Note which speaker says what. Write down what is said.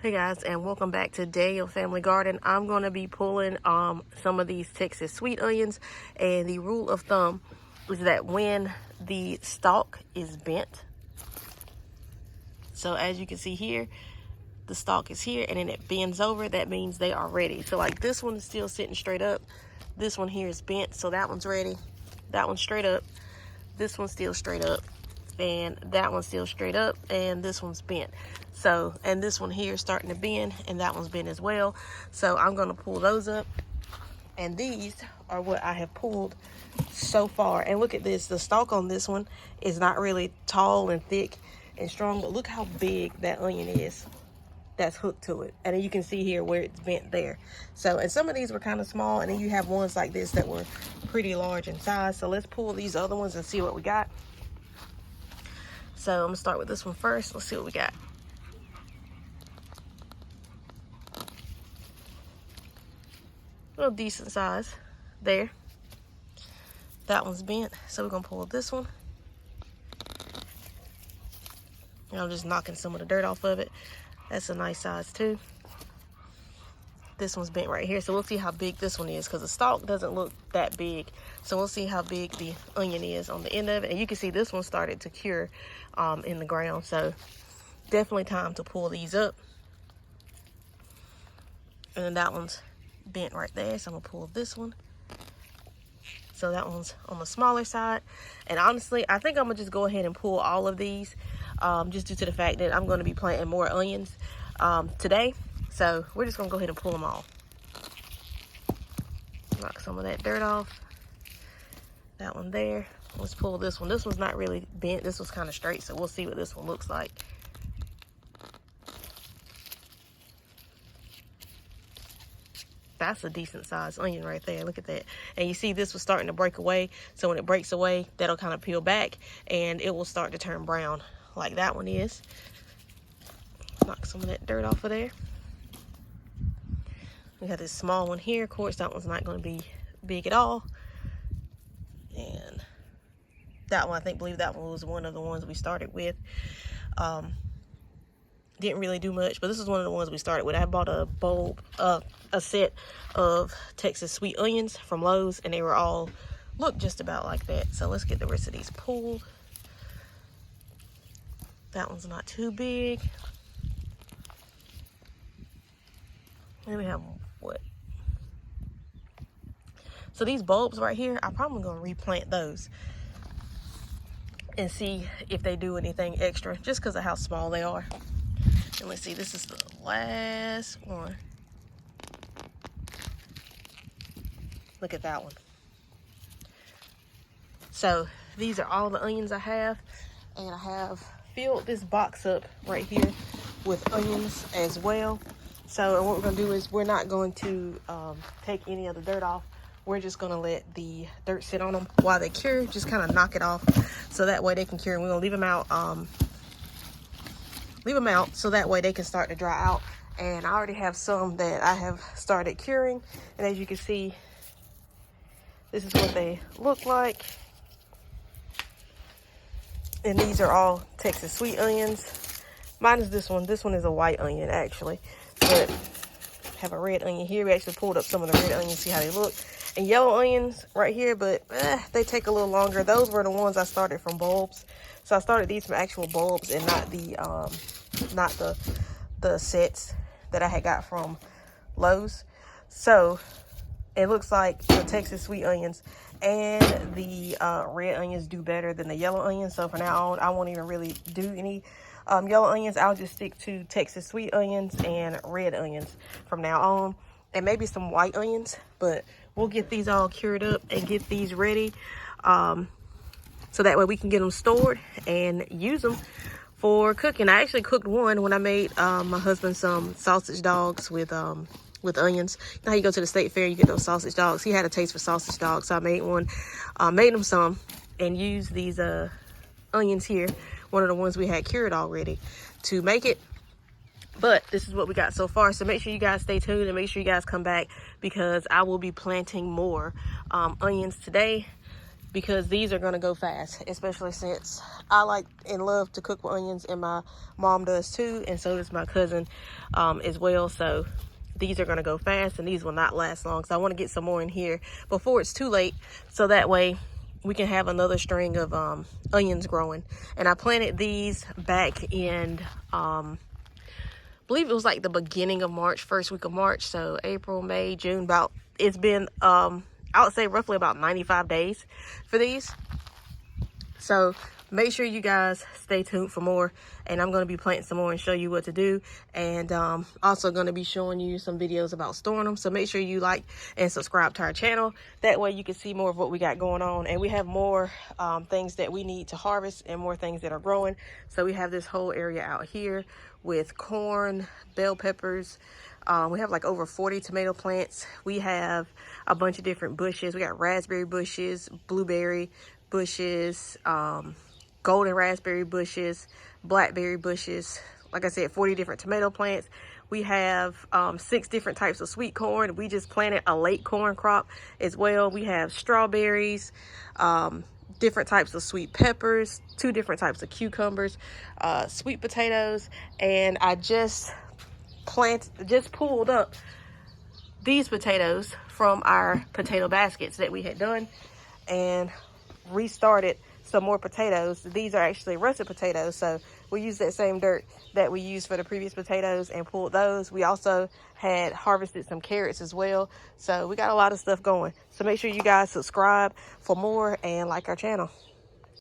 Speaker 1: Hey guys, and welcome back to Daniel Family Garden. I'm going to be pulling some of these Texas sweet onions, and the rule of thumb is that when the stalk is bent, so as you can see here, the stalk is here and then it bends over, that means they are ready. So like this one is still sitting straight up, this one here is bent, so that one's ready, that one's straight up, this one's still straight up, and that one's still straight up, and this one's bent. So, and this one here is starting to bend, and that one's bent as well. So I'm gonna pull those up, and these are what I have pulled so far. And look at this, the stalk on this one is not really tall and thick and strong, but look how big that onion is that's hooked to it. And then you can see here where it's bent there. So, and some of these were kind of small, and then you have ones like this that were pretty large in size. So let's pull these other ones and see what we got. So I'm gonna start with this one first. Let's see what we got. Real decent size there. That one's bent, so we're gonna pull this one. And I'm just knocking some of the dirt off of it. That's a nice size too. This one's bent right here, so we'll see how big this one is, because the stalk doesn't look that big. So we'll see how big the onion is on the end of it. And you can see this one started to cure in the ground, so definitely time to pull these up. And then that one's bent right there, so I'm gonna pull this one. So that one's on the smaller side. And honestly, I think I'm gonna just go ahead and pull all of these, just due to the fact that I'm gonna be planting more onions today. So we're just gonna go ahead and pull them all. Knock some of that dirt off. That one there. Let's pull this one. This one's not really bent, this was kind of straight, so we'll see what this one looks like. That's a decent sized onion right there. Look at that. And you see this was starting to break away. So when it breaks away, that'll kind of peel back and it will start to turn brown like that one is. Knock some of that dirt off of there. We got this small one here. Of course, that one's not going to be big at all. And that one, I believe that one was one of the ones we started with. Didn't really do much, but this is one of the ones we started with. I bought a bulb, a set of Texas sweet onions from Lowe's, and they were all look just about like that. So let's get the rest of these pulled. That one's not too big. Then we have what? So these bulbs right here, I'm probably gonna replant those and see if they do anything extra, just because of how small they are. And let's see, this is the last one. Look at that one. So these are all the onions I have, and I have filled this box up right here with onions as well. So what we're gonna do is we're not going to take any of the dirt off. We're just gonna let the dirt sit on them while they cure, just kind of knock it off so that way they can cure. And we're gonna leave them out so that way they can start to dry out. And I already have some that I have started curing, and as you can see, this is what they look like. And these are all Texas sweet onions. Mine is this one. This one is a white onion actually, but have a red onion here. We actually pulled up some of the red onions, see how they look. And yellow onions right here, but they take a little longer. Those were the ones I started from bulbs. So I started these from actual bulbs and not the sets that I had got from Lowe's. So it looks like the Texas sweet onions and the red onions do better than the yellow onions. So from now on, I won't even really do any yellow onions. I'll just stick to Texas sweet onions and red onions from now on, and maybe some white onions. But we'll get these all cured up and get these ready, so that way we can get them stored and use them for cooking. I actually cooked one when I made my husband some sausage dogs with onions. You know how you go to the state fair, you get those sausage dogs. He had a taste for sausage dogs, so I made one, made him some, and used these onions here, one of the ones we had cured already, to make it. But this is what we got so far. So make sure you guys stay tuned and make sure you guys come back, because I will be planting more onions today. because these are going to go fast, especially since I like and love to cook with onions, and my mom does too, and so does my cousin as well. So these are going to go fast, and these will not last long. So I want to get some more in here before it's too late, so that way we can have another string of onions growing. And I planted these back in believe it was like the beginning of March, first week of March. So April, May, June, about, it's been I would say roughly about 95 days for these. So make sure you guys stay tuned for more, and I'm going to be planting some more and show you what to do. And also going to be showing you some videos about storing them. So make sure you like and subscribe to our channel. That way you can see more of what we got going on, and we have more things that we need to harvest and more things that are growing. So we have this whole area out here with corn, bell peppers. We have like over 40 tomato plants. We have a bunch of different bushes. We got raspberry bushes, blueberry bushes, golden raspberry bushes, blackberry bushes. Like I said, 40 different tomato plants. We have 6 different types of sweet corn. We just planted a late corn crop as well. We have strawberries, different types of sweet peppers, 2 different types of cucumbers, sweet potatoes, and I just pulled up these potatoes from our potato baskets that we had done, and restarted some more potatoes. These are actually russet potatoes, so we use that same dirt that we used for the previous potatoes and pulled those. We also had harvested some carrots as well, so we got a lot of stuff going. So make sure you guys subscribe for more and like our channel.